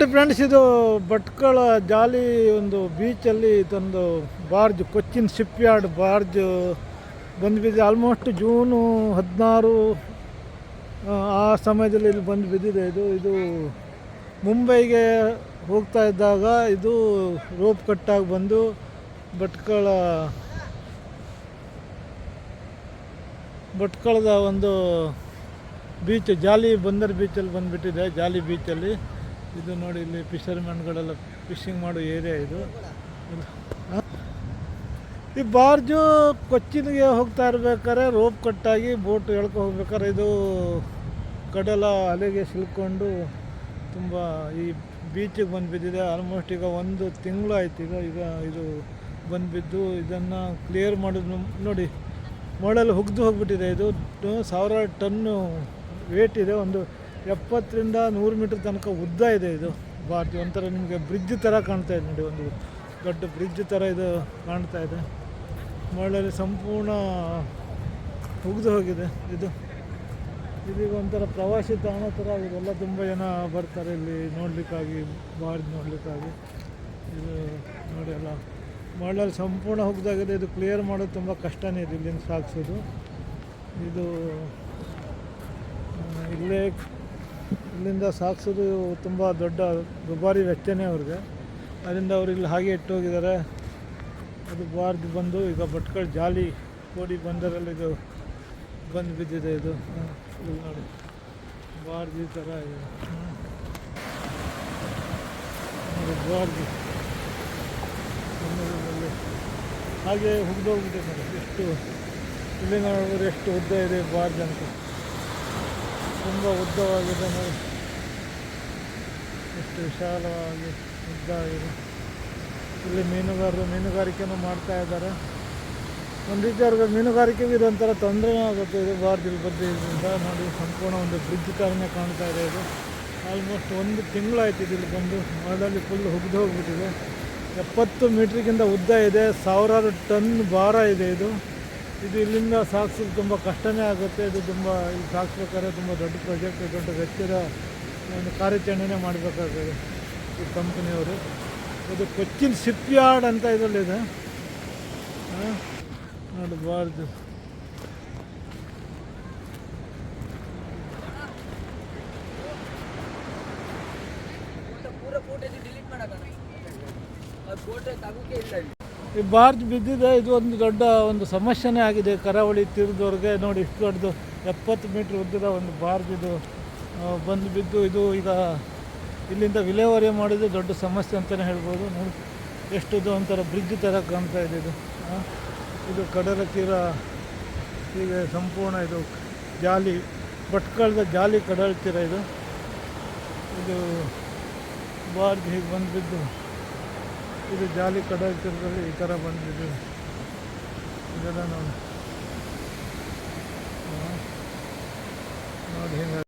ನೋಡಿ ಫ್ರೆಂಡ್ಸ್, ಇದು ಭಟ್ಕಳ ಜಾಲಿ ಒಂದು ಬೀಚಲ್ಲಿ ಇದೊಂದು barge, Cochin ship yard barge ಬಂದು ಬಿದ್ದಿದೆ. ಆಲ್ಮೋಸ್ಟ್ ಜೂನು 16 ಆ ಸಮಯದಲ್ಲಿ ಇಲ್ಲಿ ಬಂದು ಬಿದ್ದಿದೆ. ಇದು ಮುಂಬೈಗೆ ಹೋಗ್ತಾ ಇದ್ದಾಗ ಇದು ರೋಪ್ ಕಟ್ಟಾಗಿ ಬಂದು ಭಟ್ಕಳದ ಒಂದು ಬೀಚ್, ಜಾಲಿ ಬಂದರ್ ಬೀಚಲ್ಲಿ ಬಂದುಬಿಟ್ಟಿದೆ. ಜಾಲಿ ಬೀಚಲ್ಲಿ ಇದು ನೋಡಿ, ಇಲ್ಲಿ ಫಿಷರ್ಮ್ಯಾನ್ಗಳೆಲ್ಲ ಫಿಶಿಂಗ್ ಮಾಡೋ ಏರಿಯಾ ಇದು. ಈ ಬಾರ್ಜು ಕೊಚ್ಚಿನ್ಗೆ ಹೋಗ್ತಾ ಇರ್ಬೇಕಾದ್ರೆ ರೋಪ್ ಕಟ್ಟಾಗಿ ಬೋಟ್ ಎಳ್ಕೊ ಹೋಗ್ಬೇಕಾದ್ರೆ ಇದು ಕಡಲ ಅಲೆಗೆ ಸಿಲ್ಕೊಂಡು ತುಂಬ ಈ ಬೀಚಿಗೆ ಬಂದು ಬಿದ್ದಿದೆ. ಆಲ್ಮೋಸ್ಟ್ ಈಗ 1 ತಿಂಗಳು ಆಯ್ತು ಈಗ ಇದು ಬಂದುಬಿದ್ದು. ಇದನ್ನು ಕ್ಲಿಯರ್ ಮಾಡೋದು ನೋಡಿ, ಮಳೆಯಲ್ಲಿ ಹುಗ್ದು ಹೋಗ್ಬಿಟ್ಟಿದೆ. ಇದು 1000 ಟನ್ನು ವೇಟ್ ಇದೆ. ಒಂದು 70ರಿಂದ 100 ಮೀಟ್ರ್ ತನಕ ಉದ್ದ ಇದೆ ಇದು ಬಾರ್ಜ್. ಒಂಥರ ನಿಮಗೆ ಬ್ರಿಡ್ಜ್ ಥರ ಕಾಣ್ತಾ ಇದೆ ನೋಡಿ, ಒಂದು ದೊಡ್ಡ ಬ್ರಿಡ್ಜ್ ಥರ ಇದು ಕಾಣ್ತಾ ಇದೆ. ಮಳೆಯಲ್ಲಿ ಸಂಪೂರ್ಣ ಹುಗ್ದು ಹೋಗಿದೆ. ಇದೀಗ ಒಂಥರ ಪ್ರವಾಸಿ ತಾಣ ಥರ ಇದೆಲ್ಲ. ತುಂಬ ಜನ ಬರ್ತಾರೆ ಇಲ್ಲಿ ನೋಡಲಿಕ್ಕಾಗಿ, ಬಾರ್ಜ್ ನೋಡಲಿಕ್ಕಾಗಿ. ಇದು ನೋಡಿ ಎಲ್ಲ ಮಳೆಯಲ್ಲಿ ಸಂಪೂರ್ಣ ಹುಗ್ದಾಗಿದೆ. ಇದು ಕ್ಲಿಯರ್ ಮಾಡೋದು ತುಂಬ ಕಷ್ಟನೇ ಇದೆ, ಇಲ್ಲಿಂದ ಸಾಗಿಸೋದು. ಇದು ಇಲ್ಲಿಂದ ಸಾಗಿಸೋದು ತುಂಬ ದೊಡ್ಡ ದುಬಾರಿ ವೆಚ್ಚನೇ ಅವ್ರಿಗೆ. ಅದರಿಂದ ಅವರು ಇಲ್ಲಿ ಹಾಗೆ ಇಟ್ಟೋಗಿದ್ದಾರೆ. ಅದು ಬಾರ್ಜ್ ಬಂದು ಈಗ ಭಟ್ಕಳ ಜಾಲಿ ಕೋಡಿ ಬಂದರಲ್ಲಿ ಇದು ಬಂದು ಬಿದ್ದಿದೆ. ಇದು ನೋಡಿ, ಬಾರ್ಜ್ ಈ ಥರ ಇದೆ ನೋಡಿ. ಬಾರ್ಜ್ ಹಾಗೆ ಹುಗ್ದೋಗ್ಬಿಟ್ಟಿದೆ ನೋಡಿ. ಇಲ್ಲಿ ನೋಡಿದ್ರೆ ಎಷ್ಟು ಉದ್ದ ಇದೆ ಬಾರ್ಜ್ ಅಂತ, ತುಂಬ ಉದ್ದವಾಗಿದೆ ನೋಡಿ. ಎಷ್ಟು ವಿಶಾಲವಾಗಿ ಉದ್ದ ಆಗಿದೆ. ಇಲ್ಲಿ ಮೀನುಗಾರಿಕೆನೂ ಮಾಡ್ತಾ ಇದ್ದಾರೆ. ಒಂದು ರೀತಿ ಅವ್ರಿಗೆ ಮೀನುಗಾರಿಕೆಗೆ ಇದೊಂಥರ ತೊಂದರೆನೂ ಆಗುತ್ತೆ. ಇದು ಬಾರ್ಜ್ ಇಲ್ಲಿ ಬದ್ದಿದ್ದರಿಂದ ನೋಡಿ, ಸಂಪೂರ್ಣ ಒಂದು ಬ್ರಿಡ್ಜ್ ಥರನೇ ಕಾಣ್ತಾ ಇದೆ. ಇದು ಆಲ್ಮೋಸ್ಟ್ 1 ತಿಂಗಳಾಯ್ತು ಇಲ್ಲಿ ಬಂದು. ಮಳೆಯಲ್ಲಿ ಫುಲ್ ಹುಗ್ದು ಹೋಗ್ಬಿಟ್ಟಿದೆ. 70 ಮೀಟ್ರಿಗಿಂತ ಉದ್ದ ಇದೆ, 1000 ಟನ್ ಭಾರ ಇದೆ. ಇದು ಇಲ್ಲಿಂದ ಸಾಗಿಸೋದು ತುಂಬ ಕಷ್ಟನೇ ಆಗುತ್ತೆ. ಇದು ತುಂಬ ಇಲ್ಲಿ ಸಾಗಿಸ್ಬೇಕಾದ್ರೆ ತುಂಬ ದೊಡ್ಡ ಪ್ರಾಜೆಕ್ಟ್, ದೊಡ್ಡ ವೆಚ್ಚದ ಒಂದು ಕಾರ್ಯಾಚರಣೆನೇ ಮಾಡಬೇಕಾಗಿದೆ ಈ ಕಂಪ್ನಿಯವರು. ಇದು ಕೊಚ್ಚಿನ್ ಶಿಪ್ ಯಾರ್ಡ್ ಅಂತ ಇದರಲ್ಲಿದೆ ನೋಡಿ ಬಾರ್ಜ್. ಈ ಬಾರ್ಜ್ ಬಿದ್ದಿದೆ. ಇದು ಒಂದು ದೊಡ್ಡ ಒಂದು ಸಮಸ್ಯೆನೇ ಆಗಿದೆ ಕರಾವಳಿ ತೀರದವ್ರಿಗೆ. ನೋಡಿ, ಇಷ್ಟು ದೊಡ್ಡದು 70 ಮೀಟ್ರ್ ಉದ್ದದ ಒಂದು ಬಾರ್ಜ್ ಇದು ಬಂದು ಬಿದ್ದು. ಇದು ಈಗ ಇಲ್ಲಿಂದ ವಿಲೇವಾರಿ ಮಾಡೋದು ದೊಡ್ಡ ಸಮಸ್ಯೆ ಅಂತಲೇ ಹೇಳ್ಬೋದು. ನೋಡಿ ಎಷ್ಟು ಒಂಥರ ಬ್ರಿಡ್ಜ್ ಥರ ಕಾಣ್ತಾ ಇದೆ. ಇದು ಕಡಲ ತೀರ ಹೀಗೆ ಸಂಪೂರ್ಣ ಇದು ಜಾಲಿ, ಭಟ್ಕಳದ ಜಾಲಿ ಕಡಲ ತೀರ ಇದು ಬಾರ್ಜ್ ಹೀಗೆ ಬಂದುಬಿದ್ದು. ಇದು ಜಾಲಿ ಕಡಲ ತೀರದಲ್ಲಿ ಈ ಥರ ಬಂದಿದೆ. ಇದೆಲ್ಲ ನೋಡಿ ಹಿಂಗೆ